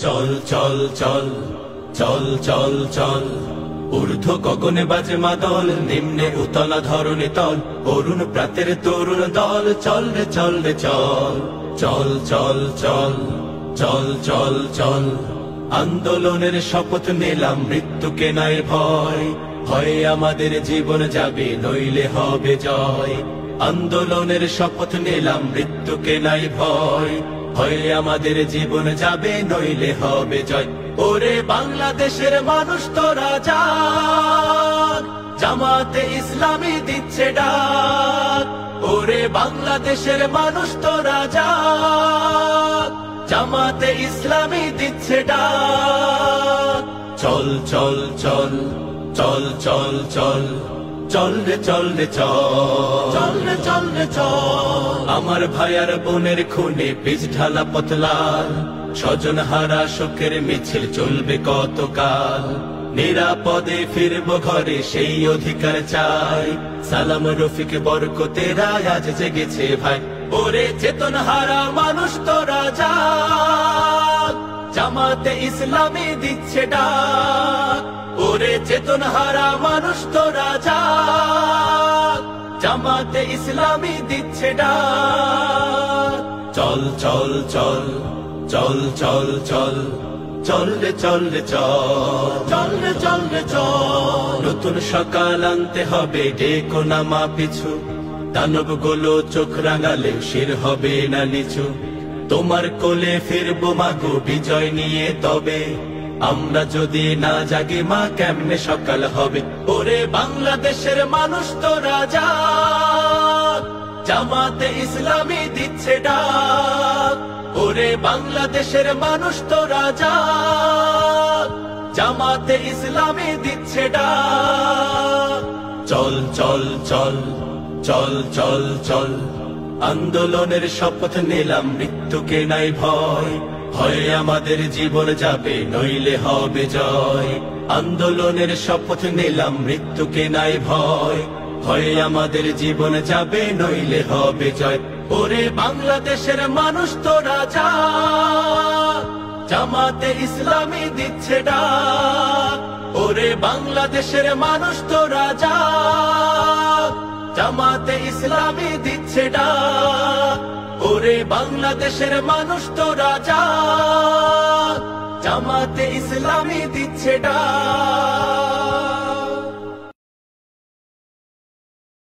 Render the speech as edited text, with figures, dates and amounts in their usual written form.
চল চল চল চল চল চল ঊর্ধ্ব গগনে বাজে মাদল, নিম্নে উতলা ধরণী তল, অরুণ প্রাতের তরুণ দল। চল রে চল রে চল, চল চল চল চল চল চল আন্দোলনের শপথ নিলাম, মৃত্যুকে নাই ভয়। হয় আমাদের জীবন যাবে, নইলে হবে জয়। আন্দোলনের শপথ নিলাম, মৃত্যুকে নাই ভয়। হয় আমাদের জীবন যাবে, নইলে হবে জয়। ওরে বাংলাদেশের মানুষ তোরা জাগ, জামাতে ইসলামী দিচ্ছে ডাক। ওরে বাংলাদেশের মানুষ তোরা জাগ, জামাতে ইসলামী দিচ্ছে ডাক। চল চল চল চল চল চল চল রে চল রে চল, চল রে চল রে চল। আমার ভাইয়ার বোনের খুনে পিচ ঢালা পথলাল, স্বজন হারা শোকের মিছিল চলবে কতকাল। নিরাপদে ফিরবো ঘরে, সেই অধিকার চাই। সালাম রফিক বরকতেরা আজ জেগেছে ভাই। ওরে চেতন হারা মানুষ তোরা জাগ, জামাতে ইসলামী দিচ্ছে ডাক। ওরে চেতন হারা মানুষ তোরা জাগ, জামাতে ইসলামী দিচ্ছে ডাক। চল চল চল চল চল চল চল রে চল রে চল, চল রে চল রে চল। নতুন সকাল আনতে হবে, ডেকো নামা পিছু। দানব গুলো চোখ রাঙালে শির হবে না নিচু। তোমার কোলে ফিরবো মাগো বিজয় নিয়ে, তবে আমরা যদি না জাগি মা কেমনে সকাল হবে। ওরে বাংলাদেশের মানুষ তোরা জাগ, জামাতে ইসলামী দিচ্ছে ডাক। ওরে বাংলাদেশের মানুষ তোরা জাগ, জামাতে ইসলামী দিচ্ছে ডাক। চল চল চল চল চল চল আন্দোলনের শপথ নিলাম, মৃত্যুকে নাই ভয়। হয় আমাদের জীবন যাবে, নইলে হবে জয়। আন্দোলনের শপথ নিলাম, মৃত্যুকে নাই ভয়। হয় আমাদের জীবন যাবে, নইলে হবে জয়। ওরে বাংলাদেশের মানুষ তোরা জাগ, জামাতে ইসলামী দিচ্ছে ডাক। ওরে বাংলাদেশের মানুষ তোরা জাগ, জামাতে ইসলামী দিচ্ছে ডাক। ওরে বাংলাদেশের মানুষ তোরা জাগ, জামাতে ইসলামী দিচ্ছে ডাক।